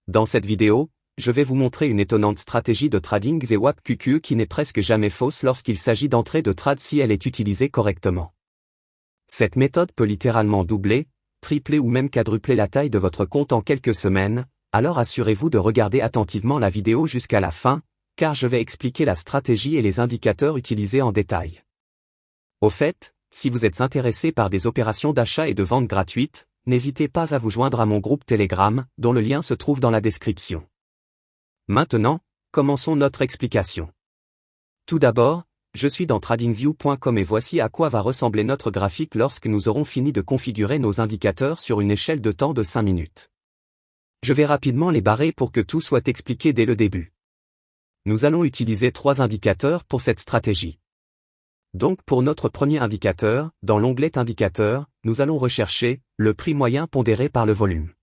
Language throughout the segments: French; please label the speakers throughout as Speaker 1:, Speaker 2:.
Speaker 1: Dans cette vidéo, je vais vous montrer une étonnante stratégie de trading VWAP QQE qui n'est presque jamais fausse lorsqu'il s'agit d'entrée de trade si elle est utilisée correctement. Cette méthode peut littéralement doubler, tripler ou même quadrupler la taille de votre compte en quelques semaines, alors assurez-vous de regarder attentivement la vidéo jusqu'à la fin, car je vais expliquer la stratégie et les indicateurs utilisés en détail. Au fait, si vous êtes intéressé par des opérations d'achat et de vente gratuites, n'hésitez pas à vous joindre à mon groupe Telegram, dont le lien se trouve dans la description. Maintenant, commençons notre explication. Tout d'abord, je suis dans tradingview.com et voici à quoi va ressembler notre graphique lorsque nous aurons fini de configurer nos indicateurs sur une échelle de temps de 5 minutes. Je vais rapidement les barrer pour que tout soit expliqué dès le début. Nous allons utiliser 3 indicateurs pour cette stratégie. Donc pour notre premier indicateur, dans l'onglet Indicateurs, nous allons rechercher le prix moyen pondéré par le volume.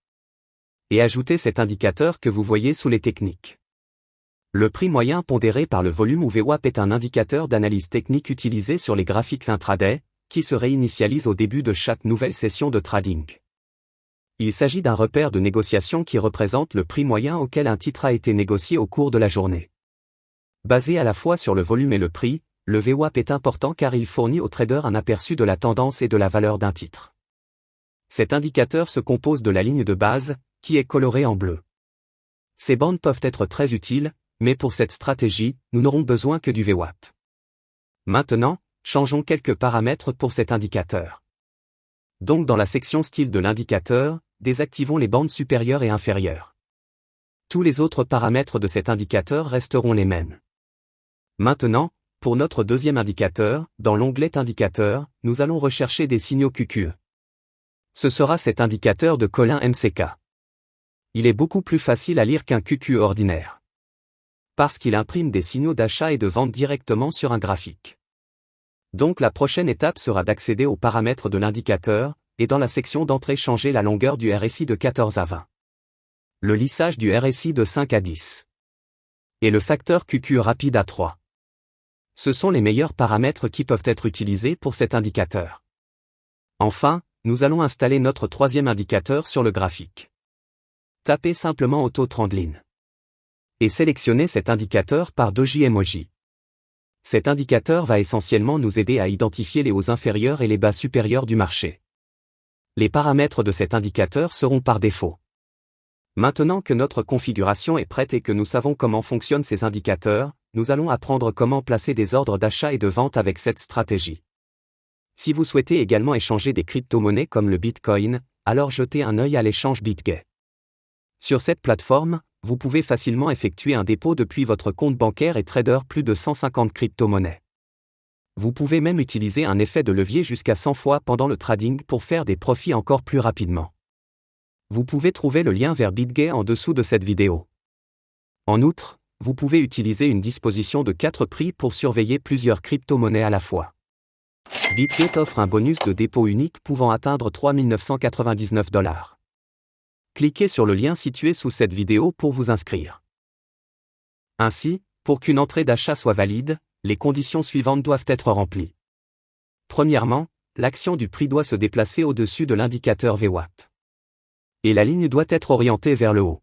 Speaker 1: Et ajouter cet indicateur que vous voyez sous les techniques. Le prix moyen pondéré par le volume ou VWAP est un indicateur d'analyse technique utilisé sur les graphiques intraday, qui se réinitialise au début de chaque nouvelle session de trading. Il s'agit d'un repère de négociation qui représente le prix moyen auquel un titre a été négocié au cours de la journée. Basé à la fois sur le volume et le prix, le VWAP est important car il fournit aux traders un aperçu de la tendance et de la valeur d'un titre. Cet indicateur se compose de la ligne de base, qui est colorée en bleu. Ces bandes peuvent être très utiles, mais pour cette stratégie, nous n'aurons besoin que du VWAP. Maintenant, changeons quelques paramètres pour cet indicateur. Donc dans la section style de l'indicateur, désactivons les bandes supérieures et inférieures. Tous les autres paramètres de cet indicateur resteront les mêmes. Maintenant, pour notre deuxième indicateur, dans l'onglet Indicateurs, nous allons rechercher des signaux QQE. Ce sera cet indicateur de Collin MCK. Il est beaucoup plus facile à lire qu'un QQE ordinaire. Parce qu'il imprime des signaux d'achat et de vente directement sur un graphique. Donc la prochaine étape sera d'accéder aux paramètres de l'indicateur, et dans la section d'entrée changer la longueur du RSI de 14 à 20. Le lissage du RSI de 5 à 10. Et le facteur QQE rapide à 3. Ce sont les meilleurs paramètres qui peuvent être utilisés pour cet indicateur. Enfin, nous allons installer notre troisième indicateur sur le graphique. Tapez simplement Auto Trendline. Et sélectionnez cet indicateur par Doji Emoji. Cet indicateur va essentiellement nous aider à identifier les hauts inférieurs et les bas supérieurs du marché. Les paramètres de cet indicateur seront par défaut. Maintenant que notre configuration est prête et que nous savons comment fonctionnent ces indicateurs, nous allons apprendre comment placer des ordres d'achat et de vente avec cette stratégie. Si vous souhaitez également échanger des crypto-monnaies comme le Bitcoin, alors jetez un œil à l'échange BitGet. Sur cette plateforme, vous pouvez facilement effectuer un dépôt depuis votre compte bancaire et trader plus de 150 crypto-monnaies. Vous pouvez même utiliser un effet de levier jusqu'à 100 fois pendant le trading pour faire des profits encore plus rapidement. Vous pouvez trouver le lien vers BitGet en dessous de cette vidéo. En outre, vous pouvez utiliser une disposition de 4 prix pour surveiller plusieurs crypto-monnaies à la fois. BitGet offre un bonus de dépôt unique pouvant atteindre 3 999 $. Cliquez sur le lien situé sous cette vidéo pour vous inscrire. Ainsi, pour qu'une entrée d'achat soit valide, les conditions suivantes doivent être remplies. Premièrement, l'action du prix doit se déplacer au-dessus de l'indicateur VWAP. Et la ligne doit être orientée vers le haut.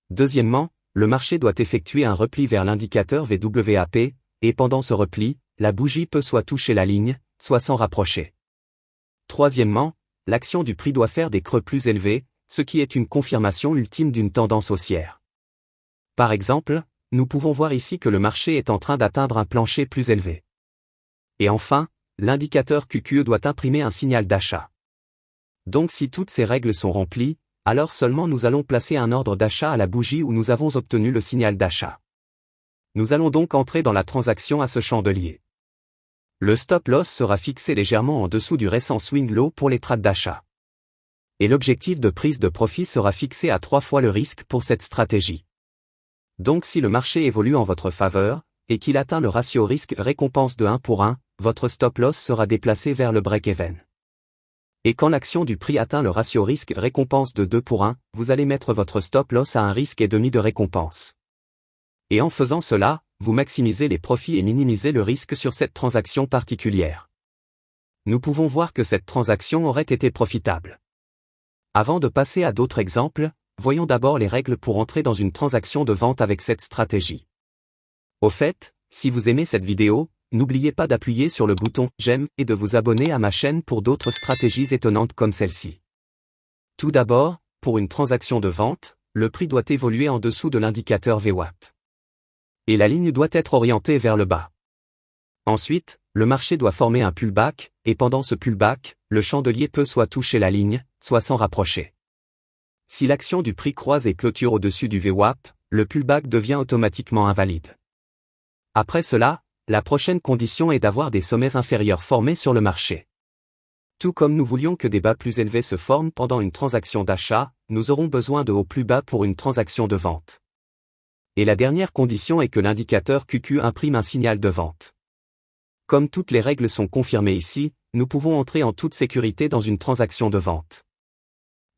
Speaker 1: Deuxièmement, le marché doit effectuer un repli vers l'indicateur VWAP, et pendant ce repli, la bougie peut soit toucher la ligne, soit s'en rapprocher. Troisièmement, l'action du prix doit faire des creux plus élevés, ce qui est une confirmation ultime d'une tendance haussière. Par exemple, nous pouvons voir ici que le marché est en train d'atteindre un plancher plus élevé. Et enfin, l'indicateur QQE doit imprimer un signal d'achat. Donc si toutes ces règles sont remplies, alors seulement nous allons placer un ordre d'achat à la bougie où nous avons obtenu le signal d'achat. Nous allons donc entrer dans la transaction à ce chandelier. Le stop loss sera fixé légèrement en dessous du récent swing low pour les trades d'achat. Et l'objectif de prise de profit sera fixé à 3 fois le risque pour cette stratégie. Donc si le marché évolue en votre faveur, et qu'il atteint le ratio risque-récompense de 1 pour 1, votre stop loss sera déplacé vers le break-even. Et quand l'action du prix atteint le ratio risque-récompense de 2 pour 1, vous allez mettre votre stop loss à 1,5 risque de récompense. Et en faisant cela, vous maximisez les profits et minimisez le risque sur cette transaction particulière. Nous pouvons voir que cette transaction aurait été profitable. Avant de passer à d'autres exemples, voyons d'abord les règles pour entrer dans une transaction de vente avec cette stratégie. Au fait, si vous aimez cette vidéo, n'oubliez pas d'appuyer sur le bouton « J'aime » et de vous abonner à ma chaîne pour d'autres stratégies étonnantes comme celle-ci. Tout d'abord, pour une transaction de vente, le prix doit évoluer en dessous de l'indicateur VWAP. Et la ligne doit être orientée vers le bas. Ensuite, le marché doit former un pullback, et pendant ce pullback, le chandelier peut soit toucher la ligne, soit s'en rapprocher. Si l'action du prix croise et clôture au-dessus du VWAP, le pullback devient automatiquement invalide. Après cela, la prochaine condition est d'avoir des sommets inférieurs formés sur le marché. Tout comme nous voulions que des bas plus élevés se forment pendant une transaction d'achat, nous aurons besoin de hauts plus bas pour une transaction de vente. Et la dernière condition est que l'indicateur QQ imprime un signal de vente. Comme toutes les règles sont confirmées ici, nous pouvons entrer en toute sécurité dans une transaction de vente.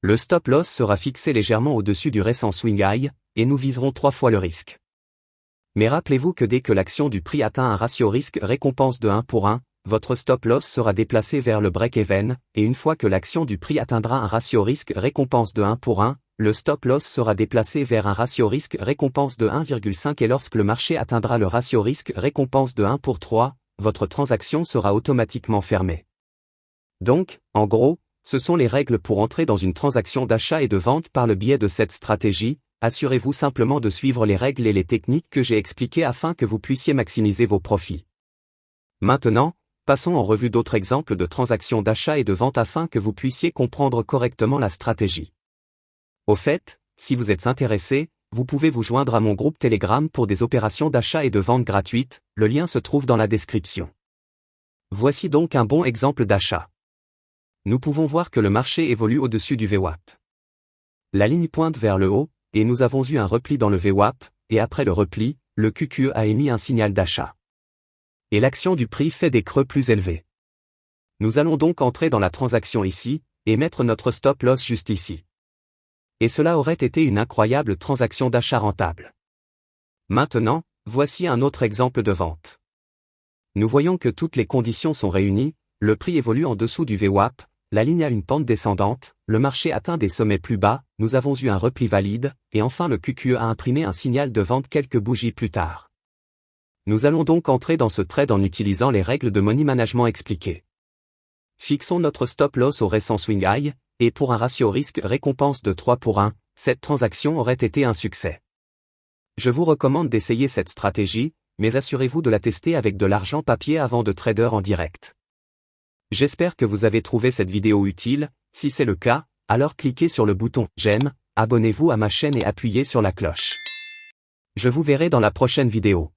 Speaker 1: Le stop loss sera fixé légèrement au-dessus du récent swing high, et nous viserons 3 fois le risque. Mais rappelez-vous que dès que l'action du prix atteint un ratio risque-récompense de 1 pour 1, votre stop loss sera déplacé vers le break-even, et une fois que l'action du prix atteindra un ratio risque-récompense de 1 pour 1, le stop loss sera déplacé vers un ratio risque-récompense de 1,5 et lorsque le marché atteindra le ratio risque-récompense de 1 pour 3, votre transaction sera automatiquement fermée. Donc, en gros, ce sont les règles pour entrer dans une transaction d'achat et de vente par le biais de cette stratégie. Assurez-vous simplement de suivre les règles et les techniques que j'ai expliquées afin que vous puissiez maximiser vos profits. Maintenant, passons en revue d'autres exemples de transactions d'achat et de vente afin que vous puissiez comprendre correctement la stratégie. Au fait, si vous êtes intéressé, vous pouvez vous joindre à mon groupe Telegram pour des opérations d'achat et de vente gratuites, le lien se trouve dans la description. Voici donc un bon exemple d'achat. Nous pouvons voir que le marché évolue au-dessus du VWAP. La ligne pointe vers le haut, et nous avons eu un repli dans le VWAP, et après le repli, le QQE a émis un signal d'achat. Et l'action du prix fait des creux plus élevés. Nous allons donc entrer dans la transaction ici, et mettre notre stop loss juste ici. Et cela aurait été une incroyable transaction d'achat rentable. Maintenant, voici un autre exemple de vente. Nous voyons que toutes les conditions sont réunies, le prix évolue en dessous du VWAP, la ligne a une pente descendante, le marché atteint des sommets plus bas, nous avons eu un repli valide, et enfin le QQE a imprimé un signal de vente quelques bougies plus tard. Nous allons donc entrer dans ce trade en utilisant les règles de money management expliquées. Fixons notre stop loss au récent swing high, et pour un ratio risque-récompense de 3 pour 1, cette transaction aurait été un succès. Je vous recommande d'essayer cette stratégie, mais assurez-vous de la tester avec de l'argent papier avant de trader en direct. J'espère que vous avez trouvé cette vidéo utile. Si c'est le cas, alors cliquez sur le bouton « J'aime », abonnez-vous à ma chaîne et appuyez sur la cloche. Je vous verrai dans la prochaine vidéo.